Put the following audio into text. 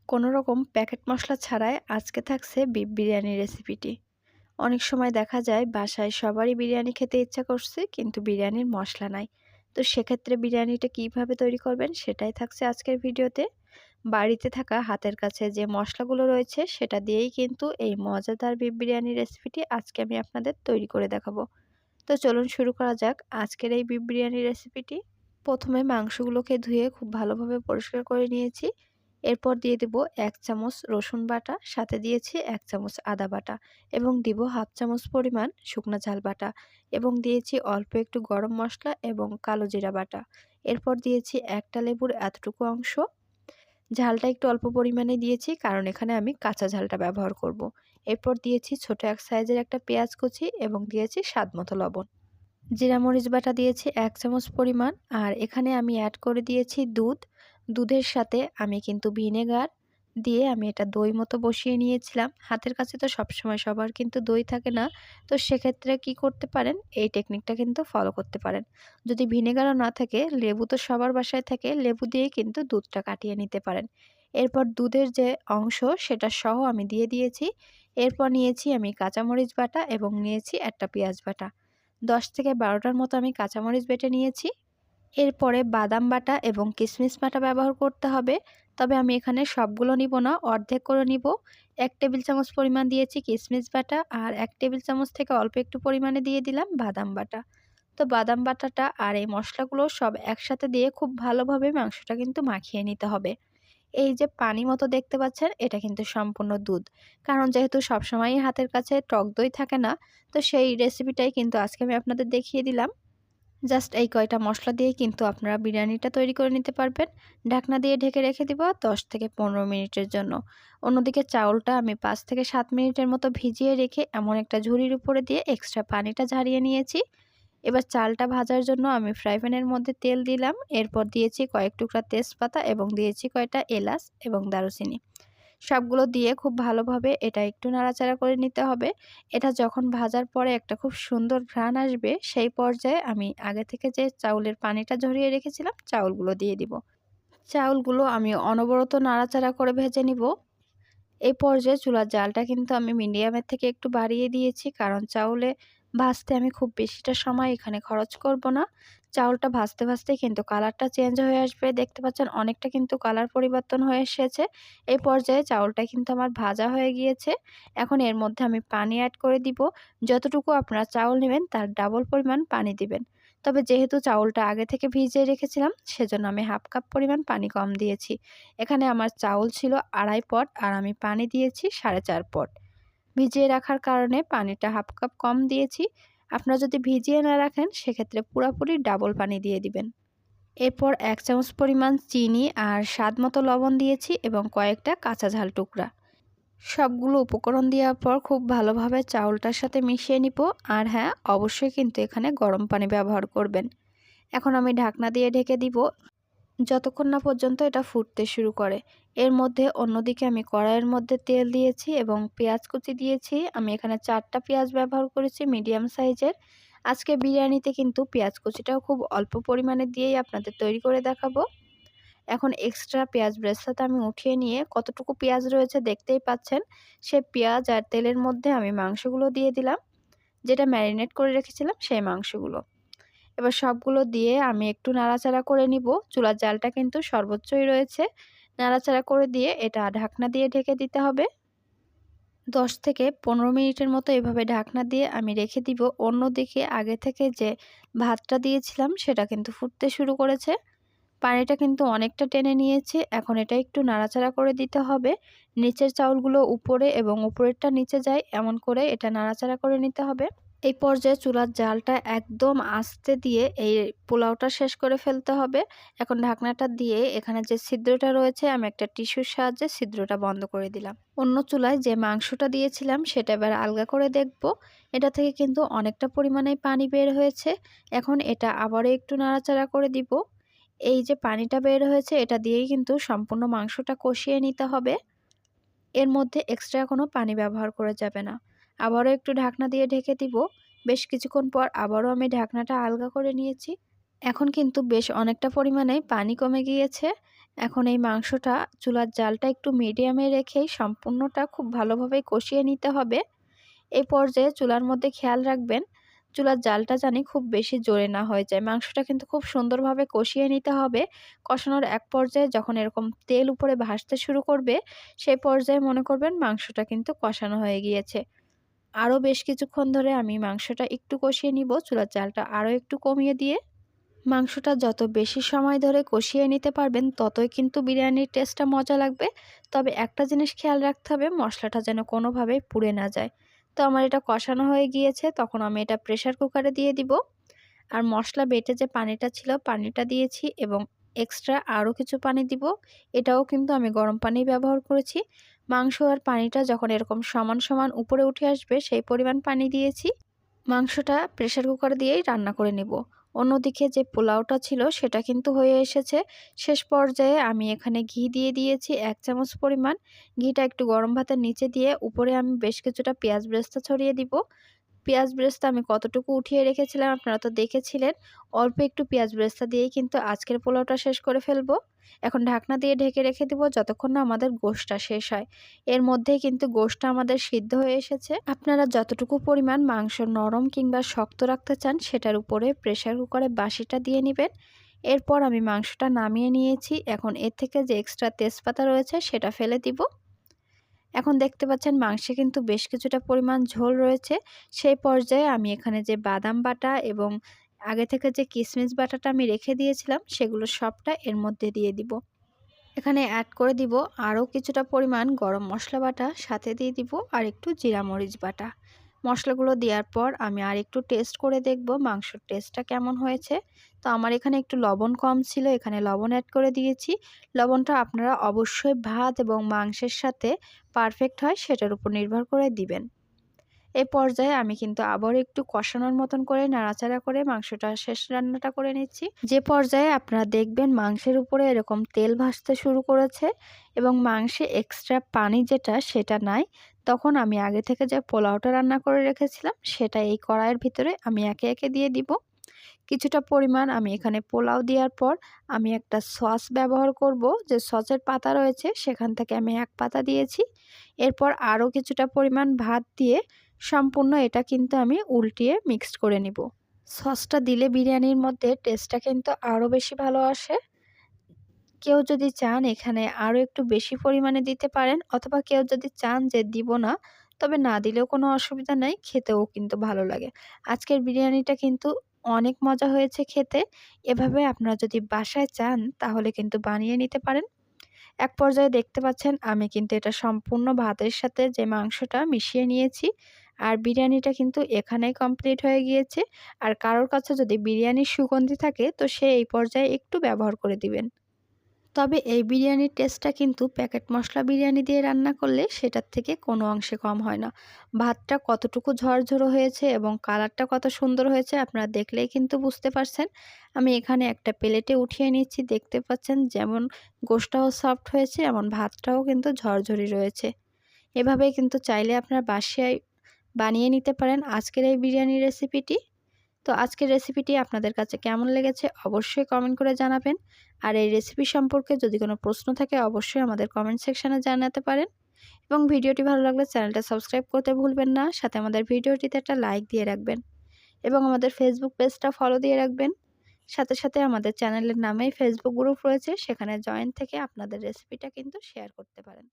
কোনো রকম প্যাকেট মশলা ছাড়াই আজকে থাকছে বিফ বিরিয়ানি রেসিপিটি। অনেক সময় দেখা যায় বাসায় সবারই বিরিয়ানি খেতে ইচ্ছা করছে কিন্তু বিরিয়ানির মশলা নাই। তো সেক্ষেত্রে বিরিয়ানিটা কিভাবে তৈরি করবেন সেটাই থাকছে আজকের ভিডিওতে। বাড়িতে থাকা হাতের কাছে যে মশলাগুলো রয়েছে সেটা দিয়েই কিন্তু এই মজাদার বিফ বিরিয়ানি রেসিপিটি আজকে আমি আপনাদের তৈরি করে দেখাবো। তো চলুন শুরু করা যাক আজকের এই বিফ বিরিয়ানি রেসিপিটি। প্রথমে মাংসগুলোকে ধুয়ে খুব ভালোভাবে পরিষ্কার করে নিয়েছি। এরপর দিয়ে দেব ১ চামচ রসুন বাটা, সাথে দিয়েছি ১ চামচ আদা বাটা এবং দিব 1/2 চামচ পরিমাণ শুকনো ঝাল বাটা এবং দিয়েছি অল্প একটু গরম মসলা এবং কালো জিরা বাটা। এরপর দিয়েছি একটা লেবুর এতটুকু অংশ। ঝালটা একটু অল্প পরিমাণে দিয়েছি কারণ এখানে আমি কাঁচা ঝালটা ব্যবহার করব। এরপর দিয়েছি ছোট এক সাইজের একটা পেঁয়াজ কুচি এবং দিয়েছি স্বাদমতো লবণ। জিরা মরিচ বাটা দিয়েছি ১ চামচ পরিমাণ। আর এখানে আমি অ্যাড করে দিয়েছি দুধ। দুধের সাথে আমি কিন্তু ভিনেগার দিয়ে আমি এটা দই মতো বসিয়ে নিয়েছিলাম। হাতের কাছে তো সবসময় সবার কিন্তু দই থাকে না। তো সেক্ষেত্রে কি করতে পারেন, এই টেকনিকটা কিন্তু ফলো করতে পারেন। যদি ভিনেগারও না থাকে, লেবু তো সবার বাসায় থাকে, লেবু দিয়ে কিন্তু দুধটা কাটিয়ে নিতে পারেন। এরপর দুধের যে অংশ সেটা সহ আমি দিয়ে দিয়েছি। এরপর নিয়েছি আমি কাঁচামরিচ বাটা এবং নিয়েছি একটা পেঁয়াজ বাটা। ১০ থেকে ১২টার মতো আমি কাঁচামরিচ বেটে নিয়েছি। এরপরে বাদাম বাটা এবং কিশমিশ বাটা ব্যবহার করতে হবে। তবে আমি এখানে সবগুলো নিব না, অর্ধেক করে নিব। ১ টেবিল চামচ পরিমাণ দিয়েছি কিশমিশ বাটা আর ১ টেবিল চামচ থেকে অল্প একটু পরিমাণে দিয়ে দিলাম বাদাম বাটা। তো বাদাম বাটাটা আর এই মশলাগুলো সব একসাথে দিয়ে খুব ভালোভাবে মাংসটা কিন্তু মাখিয়ে নিতে হবে। এই যে পানি মতো দেখতে পাচ্ছেন, এটা কিন্তু সম্পূর্ণ দুধ। কারণ যেহেতু সবসময়ই হাতের কাছে টক দই থাকে না, তো সেই রেসিপিটাই কিন্তু আজকে আমি আপনাদের দেখিয়ে দিলাম। জাস্ট এই কয়টা মসলা দিয়েই কিন্তু আপনারা বিরিয়ানিটা তৈরি করে নিতে পারবেন। ঢাকনা দিয়ে ঢেকে রেখে দিব ১০ থেকে ১৫ মিনিটের জন্য। অন্যদিকে চাউলটা আমি ৫ থেকে ৭ মিনিটের মতো ভিজিয়ে রেখে এমন একটা ঝুড়ির উপরে দিয়ে এক্সট্রা পানিটা ঝারিয়ে নিয়েছি। এবার চালটা ভাজার জন্য আমি ফ্রাই প্যানের মধ্যে তেল দিলাম। এরপর দিয়েছি কয়েক টুকরা তেজপাতা এবং দিয়েছি কয়টা এলাচ এবং দারুচিনি। সবগুলো দিয়ে খুব ভালোভাবে এটা একটু নাড়াচাড়া করে নিতে হবে। এটা যখন ভাজার পরে একটা খুব সুন্দর ঘ্রাণ আসবে, সেই পর্যায়ে আমি আগে থেকে যে চাউলের পানিটা ঝরিয়ে রেখেছিলাম, চাউলগুলো দিয়ে দিব। চাউলগুলো আমি অনবরত নাড়াচাড়া করে ভেজে নিব। এই পর্যায়ে চুলার জালটা কিন্তু আমি মিডিয়ামের থেকে একটু বাড়িয়ে দিয়েছি, কারণ চাউলে ভাজতে আমি খুব বেশিটা সময় এখানে খরচ করব না। চাউলটা ভাজতে ভাজতে কিন্তু কালারটা চেঞ্জ হয়ে আসবে। দেখতে পাচ্ছেন অনেকটা কিন্তু কালার পরিবর্তন হয়ে এসেছে। এই পর্যায়ে চাউলটা কিন্তু আমার ভাজা হয়ে গিয়েছে। এখন এর মধ্যে আমি পানি অ্যাড করে দিব। যতটুকু আপনারা চাউল নেবেন তার ডাবল পরিমাণ পানি দিবেন। তবে যেহেতু চাউলটা আগে থেকে ভিজিয়ে রেখেছিলাম, সেজন্য আমি 1/2 কাপ পরিমাণ পানি কম দিয়েছি। এখানে আমার চাউল ছিল ২.৫ পট আর আমি পানি দিয়েছি ৪.৫ পট। ভিজিয়ে রাখার কারণে পানিটা 1/2 কাপ কম দিয়েছি। আপনারা যদি ভিজিয়ে না রাখেন সেক্ষেত্রে পুরাপুরি ডাবল পানি দিয়ে দিবেন। এরপর ১ চামচ পরিমাণ চিনি আর স্বাদমতো লবণ দিয়েছি এবং কয়েকটা কাঁচা ঝাল টুকরা। সবগুলো উপকরণ দেওয়ার পর খুব ভালোভাবে চাউলটার সাথে মিশিয়ে নিব। আর হ্যাঁ, অবশ্যই কিন্তু এখানে গরম পানি ব্যবহার করবেন। এখন আমি ঢাকনা দিয়ে ঢেকে দিব যতক্ষণ না পর্যন্ত এটা ফুটতে শুরু করে। এর মধ্যে অন্যদিকে আমি কড়াইয়ের মধ্যে তেল দিয়েছি এবং পেঁয়াজ কুচি দিয়েছি। আমি এখানে ৪টা পেঁয়াজ ব্যবহার করেছি মিডিয়াম সাইজের। আজকে বিরিয়ানিতে কিন্তু পেঁয়াজ কুচিটাও খুব অল্প পরিমাণে দিয়েই আপনাদের তৈরি করে দেখাবো। এখন এক্সট্রা পেঁয়াজ বেরেস্তাটা আমি উঠিয়ে নিয়ে কতটুকু পেঁয়াজ রয়েছে দেখতেই পাচ্ছেন। সেই পেঁয়াজ আর তেলের মধ্যে আমি মাংসগুলো দিয়ে দিলাম, যেটা ম্যারিনেট করে রেখেছিলাম সেই মাংসগুলো। এবার সবগুলো দিয়ে আমি একটু নাড়াচাড়া করে নিব। চুলার জালটা কিন্তু সর্বোচ্চই রয়েছে। নাড়াচাড়া করে দিয়ে এটা ঢাকনা দিয়ে ঢেকে দিতে হবে। ১০ থেকে ১৫ মিনিটের মতো এভাবে ঢাকনা দিয়ে আমি রেখে দিব। অন্যদিকে আগে থেকে যে ভাতটা দিয়েছিলাম সেটা কিন্তু ফুটতে শুরু করেছে। পানিটা কিন্তু অনেকটা টেনে নিয়েছে। এখন এটা একটু নাড়াচাড়া করে দিতে হবে। নিচের চাউলগুলো উপরে এবং উপরেরটা নিচে যায় এমন করে এটা নাড়াচাড়া করে নিতে হবে। এই পর্যায়ে চুলার জালটা একদম আস্তে দিয়ে এই পোলাওটা শেষ করে ফেলতে হবে। এখন ঢাকনাটা দিয়ে এখানে যে ছিদ্রটা রয়েছে আমি একটা টিস্যুর সাহায্যে ছিদ্রটা বন্ধ করে দিলাম। অন্য চুলায় যে মাংসটা দিয়েছিলাম সেটা এবার আলগা করে দেখব। এটা থেকে কিন্তু অনেকটা পরিমাণে পানি বের হয়েছে। এখন এটা আবারও একটু নাড়াচাড়া করে দিব। এই যে পানিটা বের হয়েছে এটা দিয়েই কিন্তু সম্পূর্ণ মাংসটা কষিয়ে নিতে হবে। এর মধ্যে এক্সট্রা কোনো পানি ব্যবহার করা যাবে না। আবারও একটু ঢাকনা দিয়ে ঢেকে দিব। বেশ কিছুক্ষণ পর আবারও আমি ঢাকনাটা আলগা করে নিয়েছি। এখন কিন্তু বেশ অনেকটা পরিমাণে পানি কমে গিয়েছে। এখন এই মাংসটা চুলার জালটা একটু মিডিয়ামে রেখেই সম্পূর্ণটা খুব ভালোভাবে কষিয়ে নিতে হবে। এই পর্যায়ে চুলার মধ্যে খেয়াল রাখবেন চুলার জালটা জানি খুব বেশি জোরে না হয়ে যায়। মাংসটা কিন্তু খুব সুন্দরভাবে কষিয়ে নিতে হবে। কষানোর এক পর্যায়ে যখন এরকম তেল উপরে ভাসতে শুরু করবে, সেই পর্যায়ে মনে করবেন মাংসটা কিন্তু কষানো হয়ে গিয়েছে। আরও বেশ কিছুক্ষণ ধরে আমি মাংসটা একটু কষিয়ে নিব, চুলার জালটা আরও একটু কমিয়ে দিয়ে। মাংসটা যত বেশি সময় ধরে কষিয়ে নিতে পারবেন ততই কিন্তু বিরিয়ানির টেস্টটা মজা লাগবে। তবে একটা জিনিস খেয়াল রাখতে হবে মশলাটা যেন কোনোভাবেই পুড়ে না যায়। তো আমার এটা কষানো হয়ে গিয়েছে, তখন আমি এটা প্রেসার কুকারে দিয়ে দিব। আর মশলা বেটে যে পানিটা ছিল পানিটা দিয়েছি এবং এক্সট্রা আরও কিছু পানি দিব। এটাও কিন্তু আমি গরম পানি ব্যবহার করেছি। মাংস আর পানিটা যখন এরকম সমান সমান উপরে উঠে আসবে সেই পরিমাণ পানি দিয়েছি। মাংসটা প্রেসার কুকার দিয়েই রান্না করে নেব। অন্যদিকে যে পোলাওটা ছিল সেটা কিন্তু হয়ে এসেছে। শেষ পর্যায়ে আমি এখানে ঘি দিয়ে দিয়েছি ১ চামচ পরিমাণ। ঘিটা একটু গরম ভাতের নিচে দিয়ে উপরে আমি বেশ কিছুটা পেঁয়াজ বেরেস্তা ছড়িয়ে দিব। পেঁয়াজ বেরেস্তা আমি কতটুকু উঠিয়ে রেখেছিলাম আপনারা তো দেখেছিলেন। অল্প একটু পেঁয়াজ বেরেস্তা দিয়েই কিন্তু আজকের পোলাওটা শেষ করে ফেলবো। এখন ঢাকনা দিয়ে ঢেকে রেখে দিব যতক্ষণ না আমাদের গোশটা শেষ হয়। এর মধ্যেই কিন্তু গোশটা আমাদের সিদ্ধ হয়ে এসেছে। আপনারা যতটুকু পরিমাণ মাংস নরম কিংবা শক্ত রাখতে চান সেটার উপরে প্রেসার কুকারে বাসিটা দিয়ে নেবেন। এরপর আমি মাংসটা নামিয়ে নিয়েছি। এখন এর থেকে যে এক্সট্রা তেজপাতা রয়েছে সেটা ফেলে দিব। এখন দেখতে পাচ্ছেন মাংসে কিন্তু বেশ কিছুটা পরিমাণ ঝোল রয়েছে। সেই পর্যায়ে আমি এখানে যে বাদাম বাটা এবং আগে থেকে যে কিশমিশ বাটাটা আমি রেখে দিয়েছিলাম সেগুলো সবটা এর মধ্যে দিয়ে দিব। এখানে অ্যাড করে দিব আরও কিছুটা পরিমাণ গরম মশলা বাটা, সাথে দিয়ে দিব আর একটু জিরা মরিচ বাটা। মশলাগুলো দেওয়ার পর আমি আর একটু টেস্ট করে দেখব মাংসের টেস্টটা কেমন হয়েছে। তো আমার এখানে একটু লবণ কম ছিল, এখানে লবণ অ্যাড করে দিয়েছি। লবণটা আপনারা অবশ্যই ভাত এবং মাংসের সাথে পারফেক্ট হয় সেটার উপর নির্ভর করে দিবেন। এই পর্যায়ে আমি কিন্তু আবারও একটু কষানোর মতন করে নাড়াচাড়া করে মাংসটা শেষ রান্নাটা করে নিচ্ছি। যে পর্যায়ে আপনারা দেখবেন মাংসের উপরে এরকম তেল ভাসতে শুরু করেছে এবং মাংসে এক্সট্রা পানি যেটা সেটা নাই, তখন আমি আগে থেকে যে পোলাওটা রান্না করে রেখেছিলাম সেটা এই কড়াইয়ের ভিতরে আমি একে একে দিয়ে দিব। কিছুটা পরিমাণ আমি এখানে পোলাও দেওয়ার পর আমি একটা সস ব্যবহার করব, যে সসের পাতা রয়েছে সেখান থেকে আমি ১ পাতা দিয়েছি। এরপর আরও কিছুটা পরিমাণ ভাত দিয়ে সম্পূর্ণ এটা কিন্তু আমি উল্টিয়ে মিক্সড করে নিব। সসটা দিলে বিরিয়ানির মধ্যে টেস্টটা কিন্তু আরও বেশি ভালো আসে। কেউ যদি চান এখানে আরও একটু বেশি পরিমাণে দিতে পারেন, অথবা কেউ যদি চান যে দিব না, তবে না দিলেও কোনো অসুবিধা নাই, খেতেও কিন্তু ভালো লাগে। আজকের বিরিয়ানিটা কিন্তু অনেক মজা হয়েছে খেতে। এভাবে আপনারা যদি বাসায় চান তাহলে কিন্তু বানিয়ে নিতে পারেন। এক পর্যায়ে দেখতে পাচ্ছেন আমি কিন্তু এটা সম্পূর্ণ ভাতের সাথে যে মাংসটা মিশিয়ে নিয়েছি। আর বিরিয়ানিটা কিন্তু এখানেই কমপ্লিট হয়ে গিয়েছে। আর কারোর কাছে যদি বিরিয়ানির সুগন্ধি থাকে তো সে এই পর্যায়ে একটু ব্যবহার করে দিবেন। তবে এই বিরিয়ানির টেস্টটা কিন্তু প্যাকেট মশলা বিরিয়ানি দিয়ে রান্না করলে সেটার থেকে কোনো অংশে কম হয় না। ভাতটা কতটুকু ঝরঝরো হয়েছে এবং কালারটা কত সুন্দর হয়েছে আপনারা দেখলেই কিন্তু বুঝতে পারছেন। আমি এখানে একটা প্লেটে উঠিয়ে নিচ্ছি, দেখতে পাচ্ছেন যেমন গোশটাও সফট হয়েছে এমন ভাতটাও কিন্তু ঝরঝরি রয়েছে। এভাবেই কিন্তু চাইলে আপনারা বাসায় বানিয়ে নিতে পারেন আজকের এই বিরিয়ানির রেসিপিটি। তো আজকের রেসিপিটি আপনাদের কাছে কেমন লেগেছে অবশ্যই কমেন্ট করে জানাবেন। আর এই রেসিপি সম্পর্কে যদি কোনো প্রশ্ন থাকে অবশ্যই আমাদের কমেন্ট সেকশানে জানাতে পারেন। এবং ভিডিওটি ভালো লাগলে চ্যানেলটা সাবস্ক্রাইব করতে ভুলবেন না। সাথে আমাদের ভিডিওটিতে একটা লাইক দিয়ে রাখবেন এবং আমাদের ফেসবুক পেজটা ফলো দিয়ে রাখবেন। সাথে সাথে আমাদের চ্যানেলের নামেই ফেসবুক গ্রুপ রয়েছে, সেখানে জয়েন থেকে আপনাদের রেসিপিটা কিন্তু শেয়ার করতে পারেন।